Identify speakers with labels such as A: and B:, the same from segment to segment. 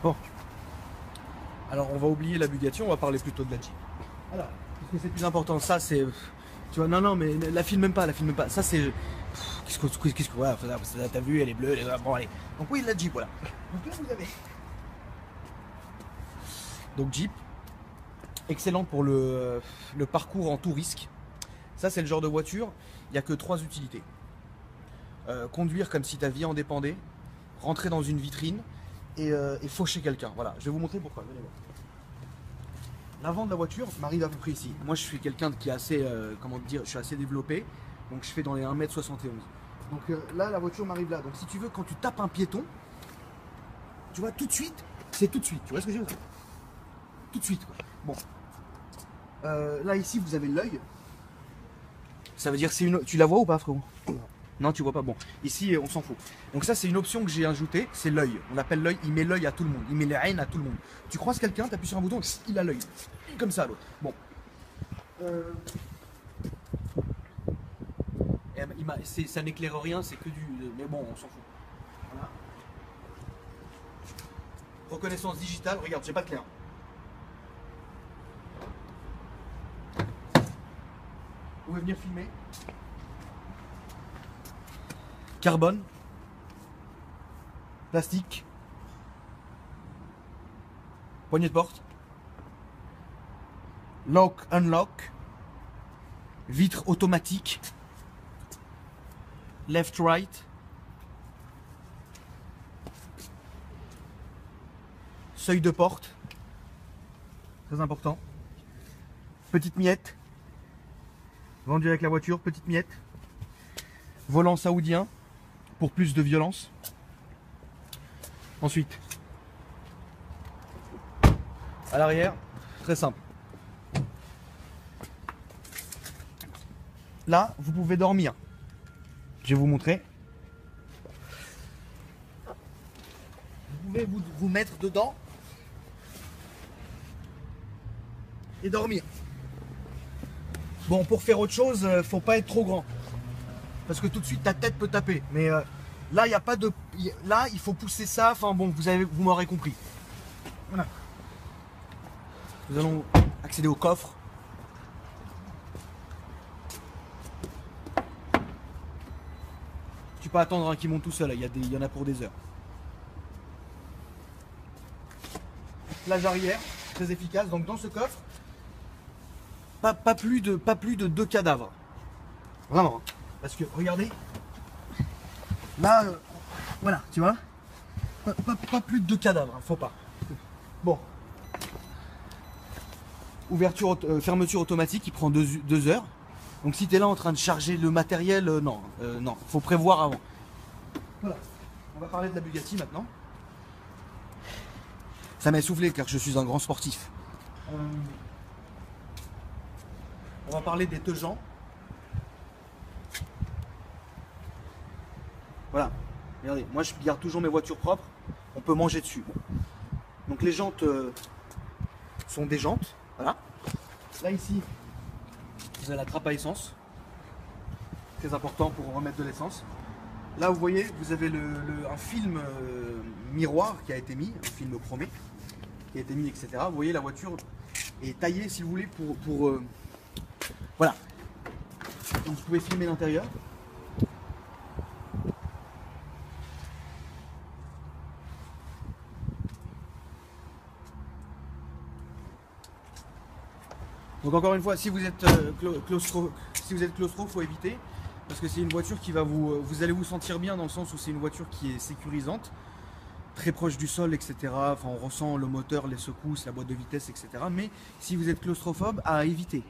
A: Bon, alors on va oublier la Bugatti, on va parler plutôt de la Jeep. Alors, parce que c'est plus important, ça c'est... Tu vois, non, non, mais la filme même pas, la filme même pas. Ça c'est... Qu'est-ce que... Ouais, t'as vu, elle est bleue, elle est... Bon, allez. Donc oui, la Jeep, voilà. Donc là, vous avez... Donc Jeep, excellente pour le parcours en tout risque. Ça, c'est le genre de voiture, il n'y a que 3 utilités. Conduire comme si ta vie en dépendait, rentrer dans une vitrine et faucher quelqu'un. Voilà, je vais vous montrer pourquoi. Venez voir. L'avant de la voiture m'arrive à peu près ici. Moi, je suis quelqu'un qui est assez, comment dire, je suis assez développé, donc je fais dans les 1,71 m. Donc là, la voiture m'arrive là. Donc si tu veux, quand tu tapes un piéton, tu vois, tout de suite, c'est tout de suite. Tu vois ce que je veux dire? Tout de suite, quoi. Bon. Là, ici, vous avez l'œil. Ça veut dire que c'est une... Tu la vois ou pas, frérot? Non, tu vois pas. Bon, ici, on s'en fout. Donc ça, c'est une option que j'ai ajoutée, c'est l'œil. On appelle l'œil, il met l'œil à tout le monde. Il met les haines à tout le monde. Tu croises quelqu'un, tu appuies sur un bouton, il a l'œil. Comme ça, l'autre. Bon. Ça n'éclaire rien, c'est que du... Mais bon, on s'en fout. Voilà. Reconnaissance digitale, regarde, j'ai pas de clair. Vous pouvez venir filmer. Carbone. Plastique. Poignée de porte. Lock, unlock. Vitre automatique. Left, right. Seuil de porte. Très important. Petite miette. Vendu avec la voiture, petite miette. Volant saoudien pour plus de violence. Ensuite, à l'arrière, très simple. Là, vous pouvez dormir. Je vais vous montrer. Vous pouvez vous mettre dedans et dormir. Bon, pour faire autre chose, faut pas être trop grand. Parce que tout de suite, ta tête peut taper. Mais là, il n'y a pas de... Là, il faut pousser ça. Enfin bon, vous m'aurez compris. Voilà. Nous allons accéder au coffre. Tu peux attendre qu'il monte tout seul. Il y en a pour des heures. Plage arrière, très efficace. Donc dans ce coffre, pas plus de 2 cadavres. Vraiment. Parce que, regardez, là, voilà, tu vois, pas plus de 2 cadavres, hein, faut pas. Bon. Ouverture, fermeture automatique, qui prend 2 heures. Donc si tu es là en train de charger le matériel, non, non, faut prévoir avant. Voilà. On va parler de la Bugatti maintenant. Ça m'a essoufflé car je suis un grand sportif. On va parler des Teujans. Voilà, regardez, moi je garde toujours mes voitures propres, on peut manger dessus. Donc les jantes sont des jantes, voilà. Là ici, vous avez la trappe à essence, très important pour remettre de l'essence. Là vous voyez, vous avez un film miroir qui a été mis, un film chromé, qui a été mis, etc. Vous voyez la voiture est taillée si vous voulez pour voilà. Donc vous pouvez filmer l'intérieur. Donc encore une fois, si vous êtes claustro, faut éviter, parce que c'est une voiture qui va vous allez vous sentir bien dans le sens où c'est une voiture qui est sécurisante, très proche du sol, etc. Enfin, on ressent le moteur, les secousses, la boîte de vitesse, etc. Mais si vous êtes claustrophobe, à éviter.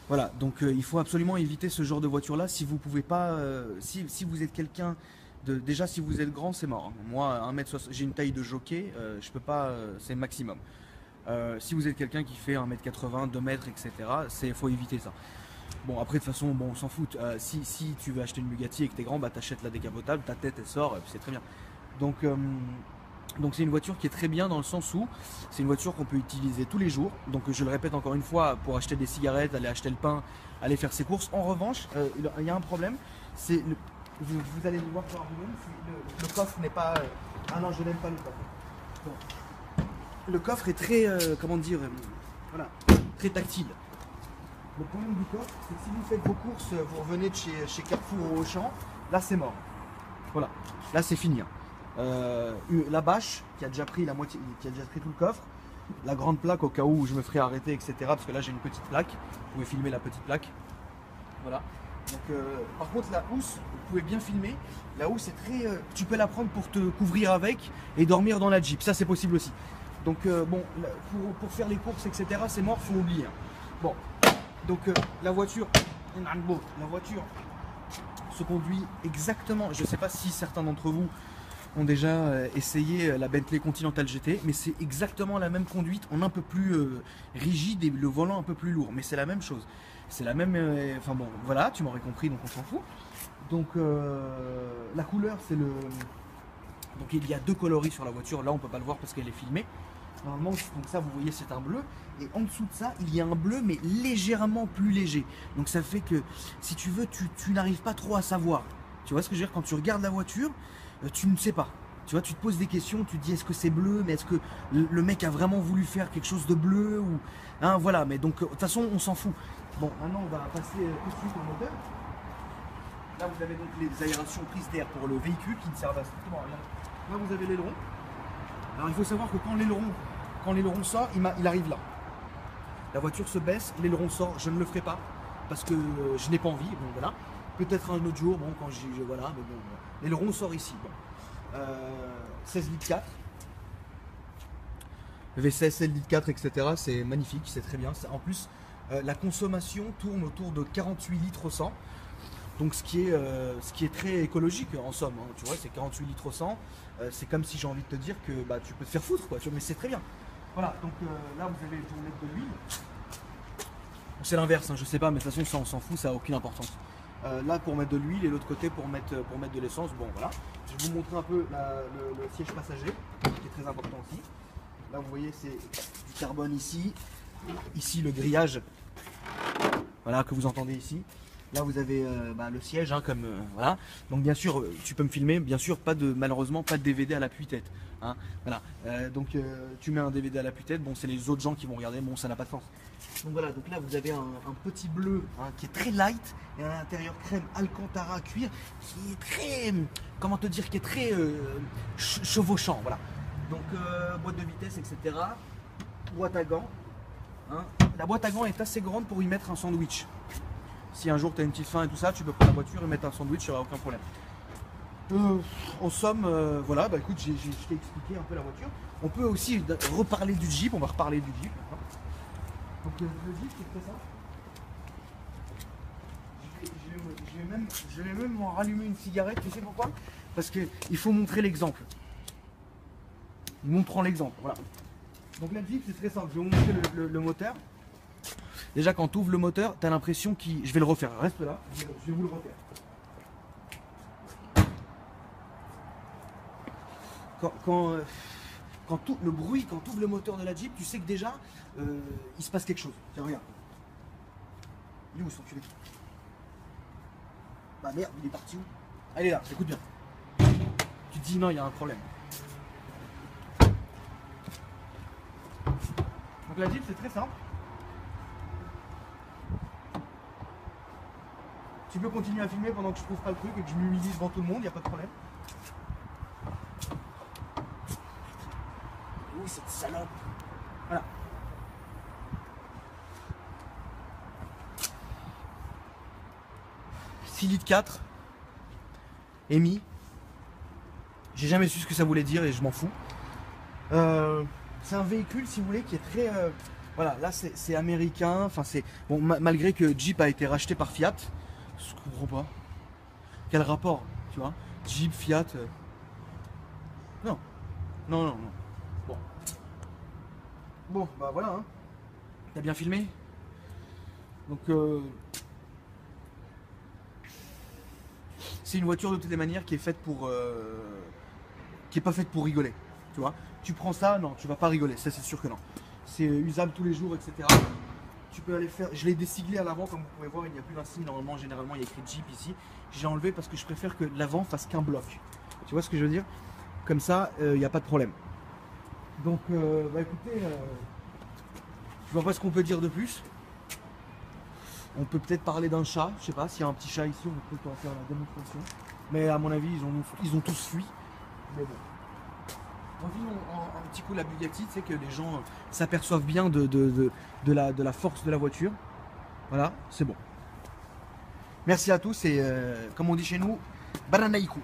A: Voilà, donc il faut absolument éviter ce genre de voiture-là. Si vous pouvez pas, si vous êtes quelqu'un de, déjà si vous êtes grand, c'est mort. Moi, 1m60, j'ai une taille de jockey, je peux pas, c'est maximum. Si vous êtes quelqu'un qui fait 1m80, 2 mètres, etc., faut éviter ça. Bon, après, de toute façon, bon, on s'en fout. Si tu veux acheter une Bugatti et que t'es grand, bah t'achètes la décapotable, ta tête elle sort, et puis c'est très bien. Donc c'est une voiture qui est très bien dans le sens où c'est une voiture qu'on peut utiliser tous les jours. Donc je le répète encore une fois, pour acheter des cigarettes, aller acheter le pain, aller faire ses courses. En revanche, il y a un problème, c'est vous allez le voir par vous-même, le coffre n'est pas... Ah non, je n'aime pas le coffre. Bon. le coffre est très, comment dire, voilà, très tactile. Le problème du coffre, c'est que si vous faites vos courses, vous revenez de chez Carrefour ou Auchan, là c'est mort. Voilà, là c'est fini. La bâche qui a déjà pris la moitié, qui a déjà pris tout le coffre, la grande plaque au cas où je me ferai arrêter, etc. Parce que là j'ai une petite plaque. Vous pouvez filmer la petite plaque. Voilà. Donc, par contre la housse, vous pouvez bien filmer. La housse est très, tu peux la prendre pour te couvrir avec et dormir dans la Jeep. Ça c'est possible aussi. Donc bon, pour faire les courses, etc. c'est mort, faut oublier. Bon, donc la voiture se conduit exactement. Je ne sais pas si certains d'entre vous ont déjà essayé la Bentley Continental GT, mais c'est exactement la même conduite, en un peu plus rigide et le volant un peu plus lourd, mais c'est la même chose. C'est la même. Enfin bon, voilà, tu m'aurais compris, donc on s'en fout. Donc la couleur, c'est le. Donc il y a deux coloris sur la voiture. Là, on peut pas le voir parce qu'elle est filmée. Normalement, donc ça, vous voyez, c'est un bleu. Et en dessous de ça, il y a un bleu, mais légèrement plus léger. Donc ça fait que, si tu veux, tu n'arrives pas trop à savoir. Tu vois ce que je veux dire? Quand tu regardes la voiture, tu ne sais pas. Tu vois, tu te poses des questions, tu te dis est-ce que c'est bleu, mais est-ce que le mec a vraiment voulu faire quelque chose de bleu ou hein, voilà. Mais donc de toute façon, on s'en fout. Bon, maintenant, on va passer tout de suite au moteur. Là, vous avez donc les aérations prises d'air pour le véhicule qui ne servent à strictement rien. Là, vous avez l'aileron. Alors, il faut savoir que quand l'aileron sort, il arrive là. La voiture se baisse, l'aileron sort. Je ne le ferai pas parce que je n'ai pas envie. Bon, voilà. Peut-être un autre jour, bon, quand voilà, mais bon, l'aileron sort ici. Bon. 16 litres 4. V16, 16 litres 4, etc. C'est magnifique, c'est très bien. En plus, la consommation tourne autour de 48 litres au 100. Donc ce qui est très écologique en somme, hein, tu vois, c'est 48 litres au 100. C'est comme si j'ai envie de te dire que bah, tu peux te faire foutre, quoi, tu vois, mais c'est très bien. Voilà, donc là vous avez pour mettre de l'huile. C'est l'inverse, hein, je sais pas, mais de toute façon ça on s'en fout, ça n'a aucune importance. Là pour mettre de l'huile et l'autre côté pour mettre de l'essence. Bon voilà, je vais vous montrer un peu le siège passager, qui est très important aussi. Là vous voyez c'est du carbone ici, ici le grillage, voilà que vous entendez ici. Là vous avez le siège, hein, comme voilà. Donc bien sûr, tu peux me filmer. Bien sûr, malheureusement pas de DVD à l'appui-tête. Hein, voilà. Donc tu mets un DVD à l'appui-tête. Bon, c'est les autres gens qui vont regarder. Bon, ça n'a pas de sens. Donc voilà. Donc là vous avez un petit bleu hein, qui est très light et à l'intérieur crème Alcantara cuir qui est très, comment te dire, qui est très chevauchant. Voilà. Donc boîte de vitesse, etc. Boîte à gants. Hein. La boîte à gants est assez grande pour y mettre un sandwich. Si un jour tu as une petite faim et tout ça, tu peux prendre la voiture et mettre un sandwich, il n'y aura aucun problème. En somme, voilà, bah écoute, je t'ai expliqué un peu la voiture. On peut aussi reparler du Jeep, on va reparler du Jeep. Donc le Jeep, c'est très simple. Je vais même m'en rallumer une cigarette, tu sais pourquoi? Parce qu'il faut montrer l'exemple. Montrant l'exemple, voilà. Donc la Jeep, c'est très simple. Je vais vous montrer le moteur. Déjà quand tu ouvres le moteur, tu as l'impression qu'il... Je vais le refaire, reste là, je vais vous le refaire. Quand tout le bruit, quand tu ouvres le moteur de la Jeep, tu sais que déjà, il se passe quelque chose. Tiens, regarde. Il est où son enculé? Bah merde, il est parti où? Ah, il est là, écoute bien. Tu te dis non, il y a un problème. Donc la Jeep, c'est très simple. Tu peux continuer à filmer pendant que je trouve pas le truc et que je m'humilie devant tout le monde, il n'y a pas de problème. Oui, cette salope. Voilà. « 6 litres 4 émis. J'ai jamais su ce que ça voulait dire et je m'en fous. C'est un véhicule, si vous voulez, qui est très... voilà, là c'est américain. Enfin, c'est bon, malgré que Jeep a été racheté par Fiat. Je comprends pas. Quel rapport, tu vois? Jeep, Fiat. Non. Non. Bon. Bon, bah voilà. Hein. T'as bien filmé? Donc, c'est une voiture de toutes les manières qui est faite pour... qui est pas faite pour rigoler. Tu vois? Tu prends ça, non, tu vas pas rigoler. Ça, c'est sûr que non. C'est usable tous les jours, etc. Tu peux aller faire, je l'ai déciglé à l'avant comme vous pouvez voir, il n'y a plus d'insigne normalement, généralement il y a écrit Jeep ici. J'ai enlevé parce que je préfère que l'avant fasse qu'un bloc. Tu vois ce que je veux dire? Comme ça, il n'y a pas de problème. Donc, bah écoutez, je vois pas ce qu'on peut dire de plus. On peut peut-être parler d'un chat, je sais pas, s'il y a un petit chat ici, on peut en faire la démonstration. Mais à mon avis, ils ont tous fui. Mais bon. Revenons un petit coup la Bugatti, c'est que les gens s'aperçoivent bien de la force de la voiture. Voilà, c'est bon. Merci à tous et comme on dit chez nous, bananaïkou.